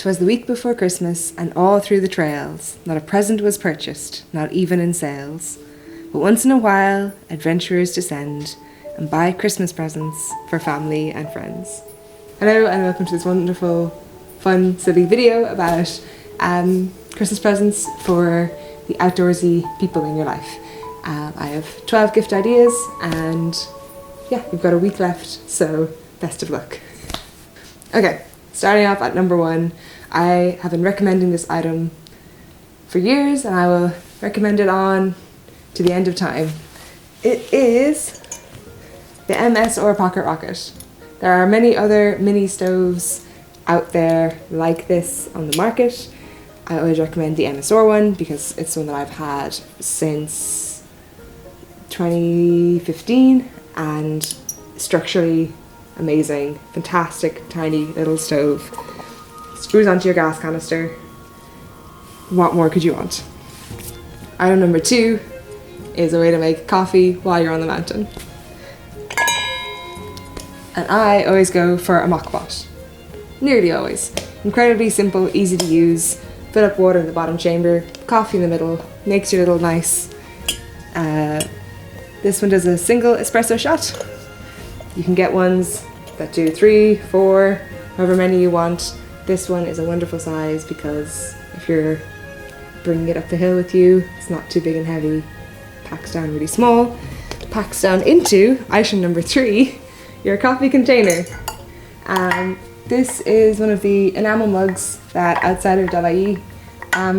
'Twas the week before Christmas, and all through the trails not a present was purchased, not even in sales. But once in a while, adventurers descend and buy Christmas presents for family and friends. Hello and welcome to this wonderful, fun, silly video about Christmas presents for the outdoorsy people in your life. I have 12 gift ideas and yeah, we've got a week left, so best of luck. Okay, starting off at number 1, I have been recommending this item for years and I will recommend it on to the end of time. It is the MS or Pocket Rocket. There are many other mini stoves out there like this on the market. I always recommend the MSR one because it's one that I've had since 2015 and structurally amazing, fantastic tiny little stove. Screws onto your gas canister. What more could you want? Item number 2 is a way to make coffee while you're on the mountain. And I always go for a mock pot. Nearly always. Incredibly simple, easy to use. Fill up water in the bottom chamber, coffee in the middle, makes your little nice. This one does a single espresso shot. You can get ones that do 3, 4, however many you want. This one is a wonderful size because if you're bringing it up the hill with you, it's not too big and heavy. Packs down really small. Packs down into item number 3, your coffee container. This is one of the enamel mugs that REFERRAL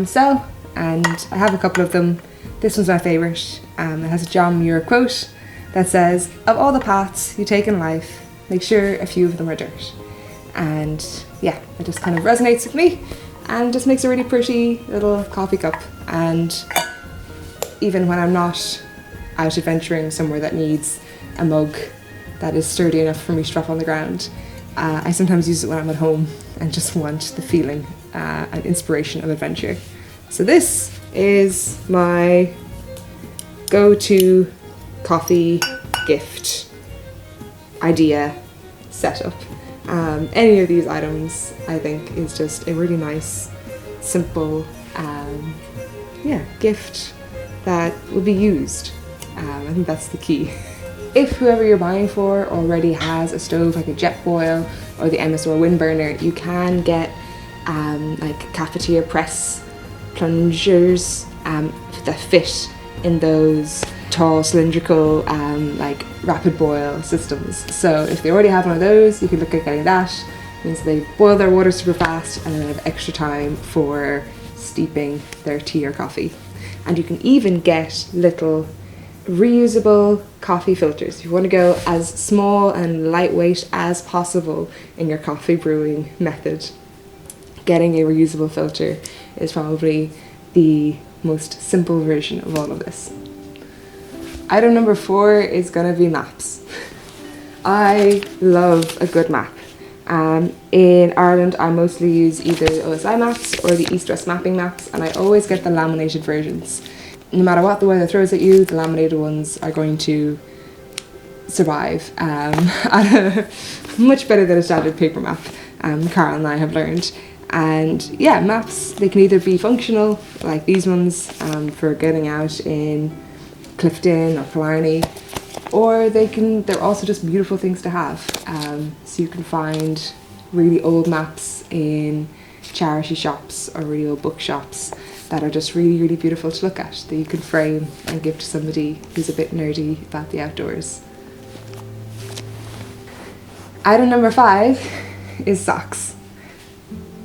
sell, and I have a couple of them. This one's my favourite. It has a John Muir quote that says, "Of all the paths you take in life, make sure a few of them are dirt." And yeah, it just kind of resonates with me and just makes a really pretty little coffee cup. And even when I'm not out adventuring somewhere that needs a mug that is sturdy enough for me to drop on the ground, I sometimes use it when I'm at home and just want the feeling and inspiration of adventure. So this is my go-to coffee gift idea setup. Any of these items I think is just a really nice, simple gift that will be used. I think that's the key. If whoever you're buying for already has a stove like a Jetboil or the MSR wind burner, you can get like cafetiere press plungers that fit in those tall cylindrical like rapid boil systems. So if they already have one of those, you can look at getting that. It means they boil their water super fast and then they have extra time for steeping their tea or coffee. And you can even get little reusable coffee filters. If you want to go as small and lightweight as possible in your coffee brewing method, getting a reusable filter is probably the most simple version of all of this. Item number 4 is going to be maps. I love a good map. In Ireland I mostly use either the OSI maps or the East-West mapping maps, and I always get the laminated versions. No matter what the weather throws at you, the laminated ones are going to survive much better than a standard paper map, Carl and I have learned. And yeah, maps, they can either be functional, like these ones, for getting out in Clifton or Killarney, or they're also just beautiful things to have. So you can find really old maps in charity shops or really old bookshops that are just really, really beautiful to look at, that you can frame and give to somebody who's a bit nerdy about the outdoors. Item number 5 is socks.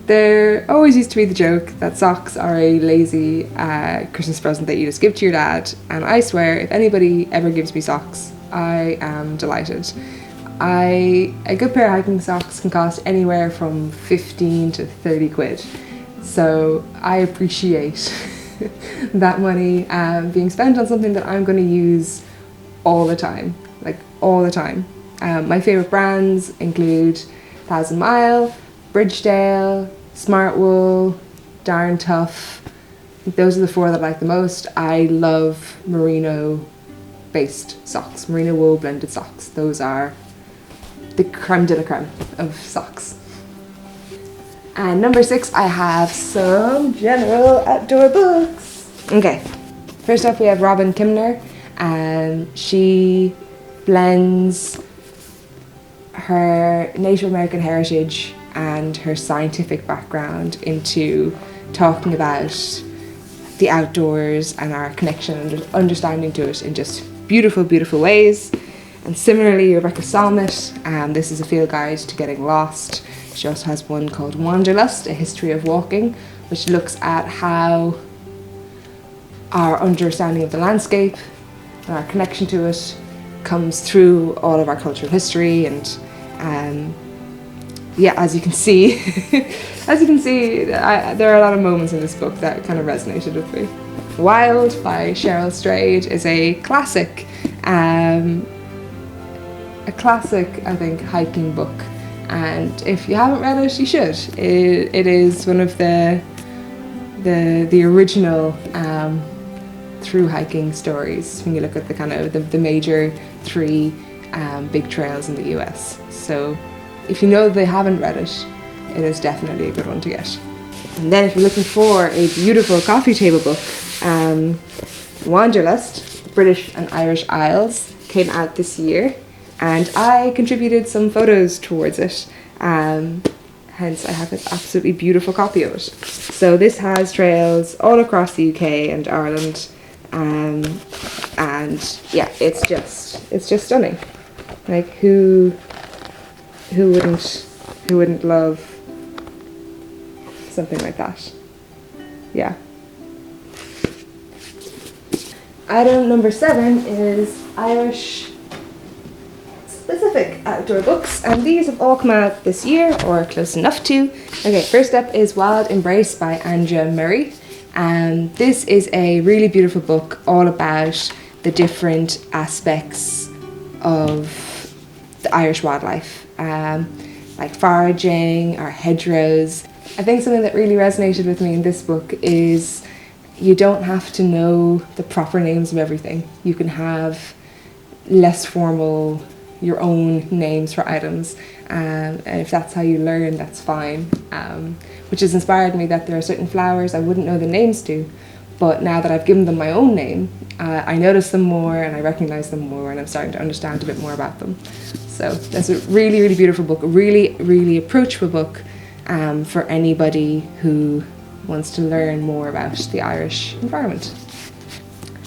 There always used to be the joke that socks are a lazy Christmas present that you just give to your dad, and I swear if anybody ever gives me socks, I am delighted. A good pair of hiking socks can cost anywhere from 15 to 30 quid. So I appreciate that money being spent on something that I'm going to use all the time, like all the time. My favourite brands include 1000 Mile, Bridgedale, Smartwool, Darn Tough. Those are the 4 that I like the most. I love merino based socks, merino wool blended socks. Those are the creme de la creme of socks. And number 6, I have some general outdoor books. Okay, first up we have Robin Kimner, and she blends her Native American heritage and her scientific background into talking about the outdoors and our connection and understanding to it in just beautiful, beautiful ways. And similarly, Rebecca Solnit, this is a field guide to getting lost. She also has one called Wanderlust, A History of Walking, which looks at how our understanding of the landscape and our connection to it comes through all of our cultural history. And yeah, as you can see, there are a lot of moments in this book that kind of resonated with me. Wild by Cheryl Strayed is a classic, I think, hiking book. And if you haven't read it, you should. It is one of the original through hiking stories when you look at the kind of the major 3 big trails in the US. So if you know they haven't read it, it is definitely a good one to get. And then if you're looking for a beautiful coffee table book, Wanderlust, British and Irish Isles, came out this year, and I contributed some photos towards it. Hence I have this absolutely beautiful copy of it. So this has trails all across the UK and Ireland, and yeah, it's just stunning. Like who wouldn't love something like that? Yeah. Item number 7 is Irish specific outdoor books, and these have all come out this year or close enough to. Okay, first up is Wild Embrace by Anja Murray. This is a really beautiful book all about the different aspects of the Irish wildlife, like foraging or hedgerows. I think something that really resonated with me in this book is you don't have to know the proper names of everything. You can have less formal, your own names for items, and if that's how you learn, that's fine. Which has inspired me that there are certain flowers I wouldn't know the names to, but now that I've given them my own name, I notice them more and I recognize them more, and I'm starting to understand a bit more about them. So that's a really, really beautiful book, a really, really approachable book for anybody who wants to learn more about the Irish environment.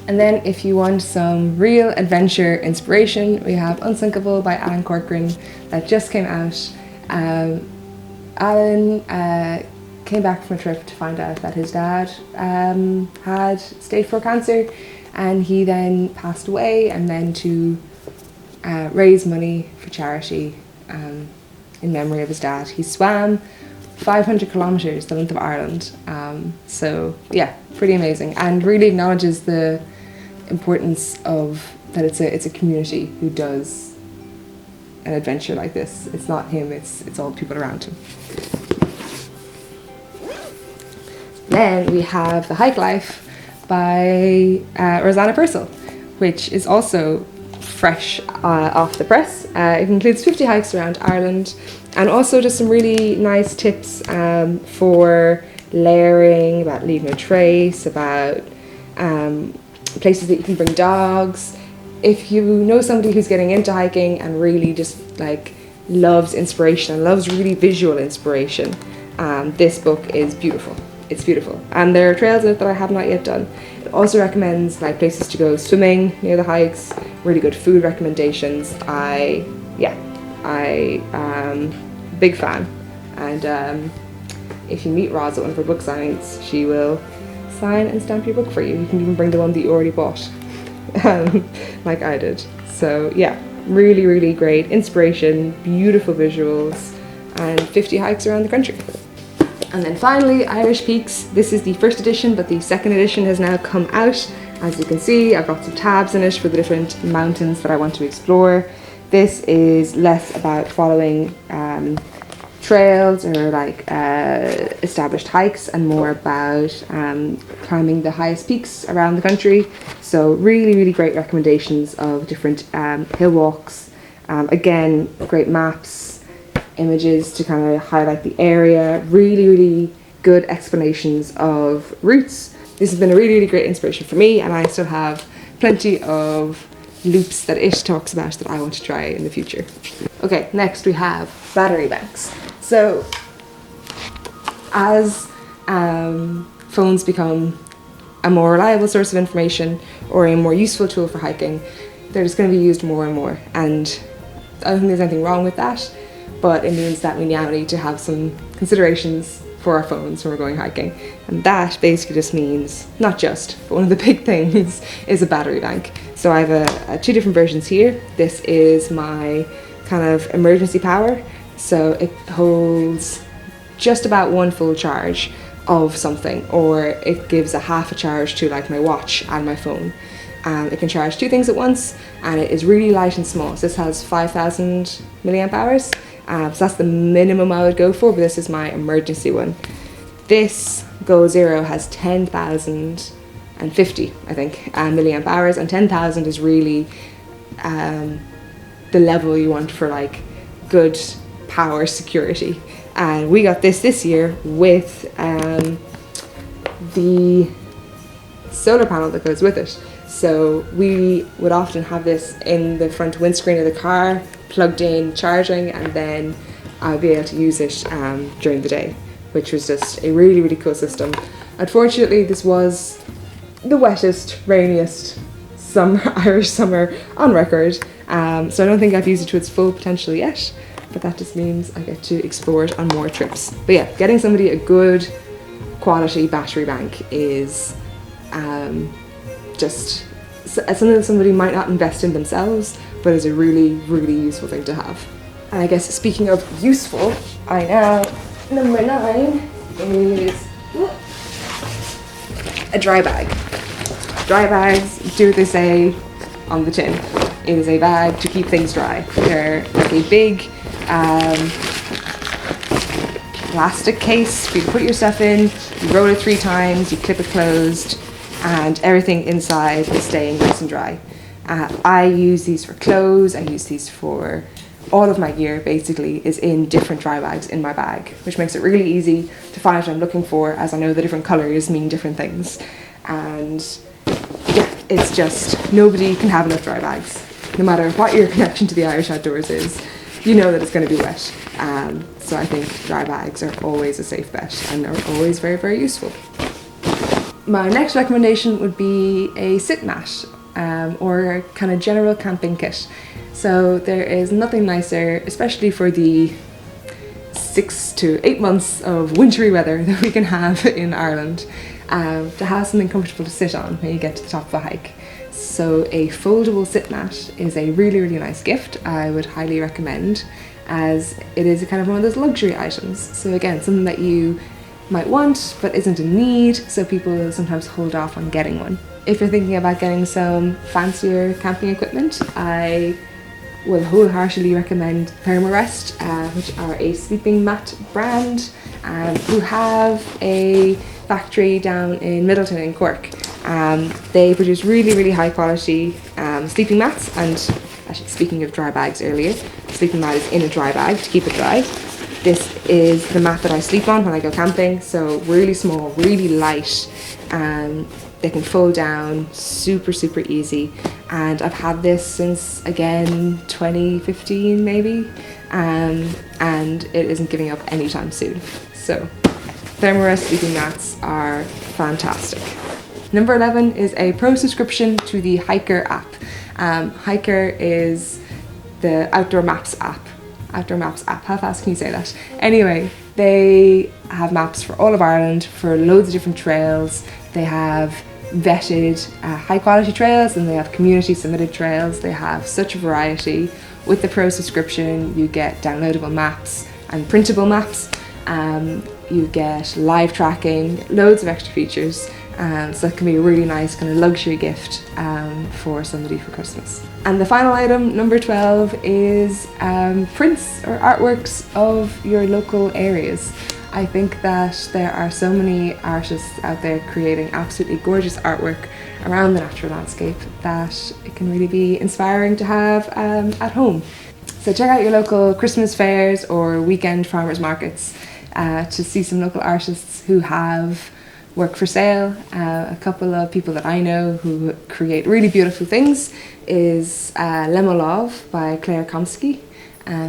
And then if you want some real adventure inspiration, we have Unsinkable by Alan Corcoran that just came out. Alan came back from a trip to find out that his dad had stage 4 cancer, and he then passed away, and then to raise money for charity in memory of his dad, he swam 500 kilometres the length of Ireland. So yeah, pretty amazing, and really acknowledges the importance of that it's a community who does an adventure like this. It's not him, it's all the people around him. Then we have The Hike Life by Rosanna Purcell, which is also fresh off the press. It includes 50 hikes around Ireland, and also just some really nice tips for layering, about leaving a trace, about places that you can bring dogs. If you know somebody who's getting into hiking and really just like loves inspiration and loves really visual inspiration, this book is beautiful. It's beautiful, and there are trails in it that I have not yet done. It also recommends like places to go swimming near the hikes, really good food recommendations. Big fan, and if you meet Roz at one of her book signings, she will sign and stamp your book for you. You can even bring the one that you already bought, like I did. So yeah, really, really great inspiration, beautiful visuals, and 50 hikes around the country. And then finally, Irish Peaks. This is the first edition, but the second edition has now come out. As you can see, I've got some tabs in it for the different mountains that I want to explore. This is less about following trails or like established hikes, and more about climbing the highest peaks around the country. So really, really great recommendations of different hill walks. Again, great maps, images to kind of highlight the area, really good explanations of routes. This has been a really great inspiration for me, and I still have plenty of loops that it talks about that I want to try in the future. Okay, next we have battery banks. So as phones become a more reliable source of information or a more useful tool for hiking, they're just going to be used more and more, and I don't think there's anything wrong with that, but it means that we now need to have some considerations for our phones when we're going hiking, and that basically just means, not just, but one of the big things is a battery bank. So I have two different versions here. This is my kind of emergency power, so it holds just about one full charge of something, or it gives a half a charge to like my watch and my phone. It can charge two things at once, and it is really light and small. So this has 5,000 milliamp hours, so that's the minimum I would go for, but this is my emergency one. This Go Zero has 10,050, I think, milliamp hours, and 10,000 is really the level you want for like good power security. And we got this year with the solar panel that goes with it. So we would often have this in the front windscreen of the car, plugged in, charging, and then I'll be able to use it during the day, which was just a really cool system. Unfortunately, this was the wettest, rainiest Irish summer on record, so I don't think I've used it to its full potential yet, but that just means I get to explore it on more trips. But yeah, getting somebody a good quality battery bank is just something that somebody might not invest in themselves, but is a really useful thing to have. And I guess speaking of useful, number 9 is a dry bag. Dry bags do what they say on the tin. It is a bag to keep things dry. They're like a big plastic case for you to put your stuff in, you roll it 3 times, you clip it closed, and everything inside is staying nice and dry. I use these for clothes, I use these for all of my gear basically is in different dry bags in my bag, which makes it really easy to find what I'm looking for, as I know the different colours mean different things. And yeah, it's just, nobody can have enough dry bags. No matter what your connection to the Irish outdoors is, you know that it's going to be wet. So I think dry bags are always a safe bet and are always very useful. My next recommendation would be a sit mat, or kind of general camping kit. So there is nothing nicer, especially for the 6 to 8 months of wintry weather that we can have in Ireland, to have something comfortable to sit on when you get to the top of a hike. So a foldable sit mat is a really nice gift. I would highly recommend, as it is a kind of one of those luxury items. So again, something that you might want but isn't a need, so people sometimes hold off on getting one. If you're thinking about getting some fancier camping equipment, I will wholeheartedly recommend Thermarest, which are a sleeping mat brand, who have a factory down in Middleton in Cork. They produce really high quality sleeping mats, and actually, speaking of dry bags earlier, sleeping mat is in a dry bag to keep it dry. This is the mat that I sleep on when I go camping, so really small, really light, they can fold down, super easy, and I've had this since, again, 2015 maybe, and it isn't giving up anytime soon. So Thermarest sleeping mats are fantastic. Number 11 is a pro subscription to the Hiker app. Hiker is the Outdoor Maps app. How fast can you say that? Anyway, they have maps for all of Ireland for loads of different trails. They have vetted high quality trails, and they have community submitted trails. They have such a variety. With the pro subscription, you get downloadable maps and printable maps. You get live tracking, loads of extra features. So that can be a really nice kind of luxury gift for somebody for Christmas. And the final item, number 12, is prints or artworks of your local areas. I think that there are so many artists out there creating absolutely gorgeous artwork around the natural landscape that it can really be inspiring to have at home. So check out your local Christmas fairs or weekend farmers markets to see some local artists who have work for sale. A couple of people that I know who create really beautiful things is Lemolov by Claire Komsky,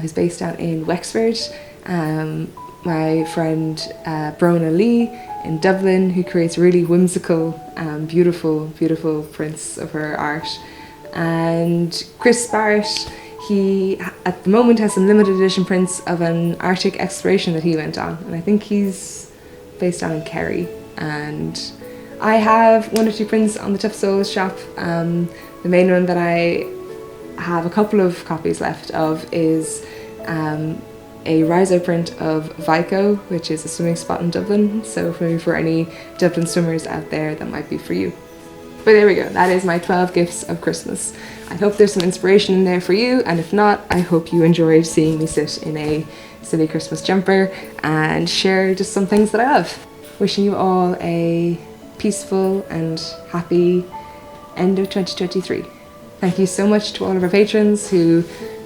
who's based out in Wexford. My friend Brona Lee in Dublin, who creates really whimsical, beautiful prints of her art. And Chris Barrett, he at the moment has some limited edition prints of an Arctic exploration that he went on, and I think he's based down in Kerry. And I have 1 or 2 prints on the Tough Souls shop. The main one that I have a couple of copies left of is a Riso print of Vico, which is a swimming spot in Dublin, so for any Dublin swimmers out there, that might be for you. But there we go, that is my 12 gifts of Christmas. I hope there's some inspiration in there for you, and if not, I hope you enjoyed seeing me sit in a silly Christmas jumper and share just some things that I love. Wishing you all a peaceful and happy end of 2023. Thank you so much to all of our patrons who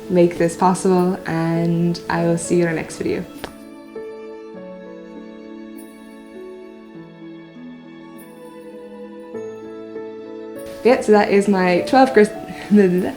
make this possible, and I will see you in our next video. Yeah, so that is my 12 Christmas